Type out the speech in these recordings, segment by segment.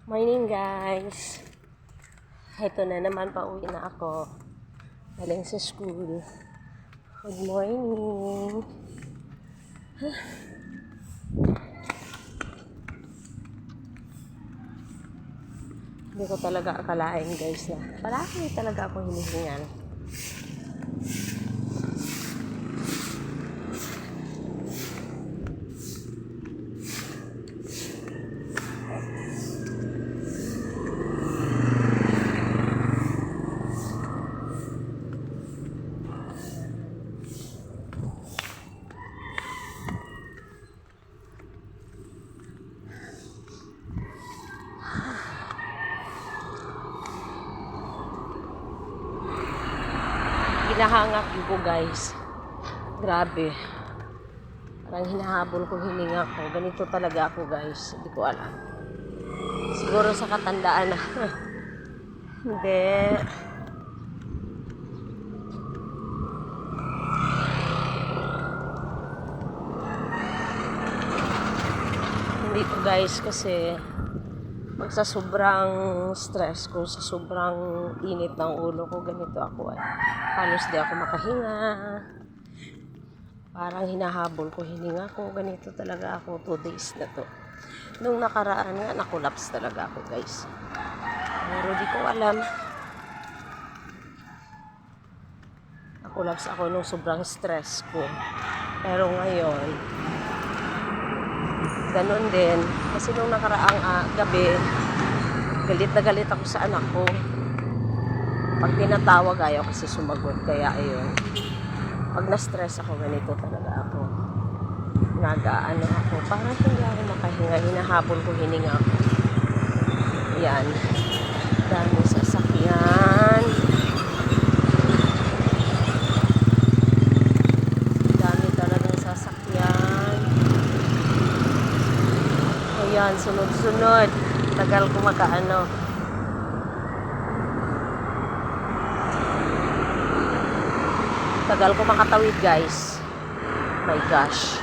Morning guys. Ito na naman, pauwi na ako. Galing sa school. Good morning. Hindi ko talaga akalain guys na palagi talaga ako hinihingal. Hinahangak ko guys. Grabe. Parang hinahabol ko hininga ko. Ganito talaga ako guys. Hindi ko alam. Siguro sa katandaan na. Hindi. Hindi ko guys kasi pag sa sobrang stress ko, sa sobrang init ng ulo ko, ganito ako ay. Halos di ako makahinga. Parang hinahabol ko hininga ko. Ganito talaga ako 2 days na to. Nung nakaraan nga, nakulaps talaga ako guys. Pero di ko alam. Nakulaps ako nung sobrang stress ko. Pero ngayon, ganun din. Kasi nung nakaraang gabi, galit na galit ako sa anak ko. Pag tinatawag ayaw kasi sumagot. Kaya ayun. Pag na-stress ako, ganito talaga ako. Nagaano ako. Parang hindi ako makahinga. Hinahabol ko hininga ako. Yan. Dami sasakyan. Dami talagang sasakyan. Ayan, sunod-sunod. Tagal ko makaano. Tagal ko makatawid guys. My gosh.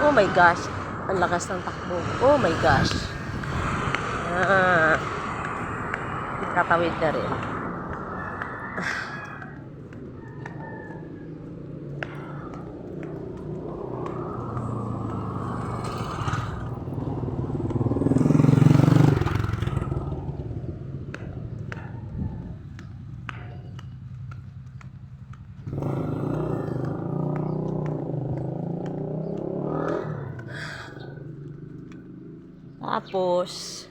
Oh my gosh. Ang lakas ng takbo. Oh my gosh. Nakatawid na rin. Tapos,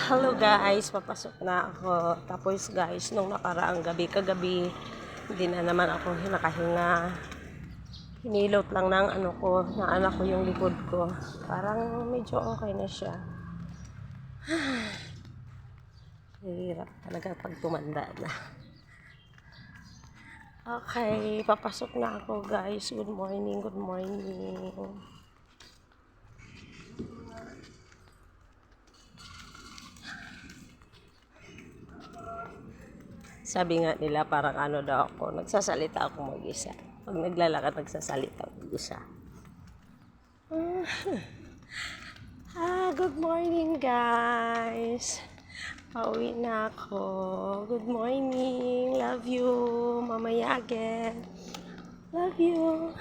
hello guys, papasok na ako. Tapos guys, nung nakaraang gabi, kagabi, hindi na naman ako nakahinga. Hinilot lang ng anak ko yung likod ko. Parang medyo okay na siya. Hirap talaga pag tumanda na. Okay, papasok na ako guys. Good morning, good morning. Sabi nga nila parang daw ako, nagsasalita ako mag-isa. Pag naglalakad, nagsasalita ako mag-isa. Good morning guys. Pauwi na ako. Good morning. Love you. Mamaya again. Love you.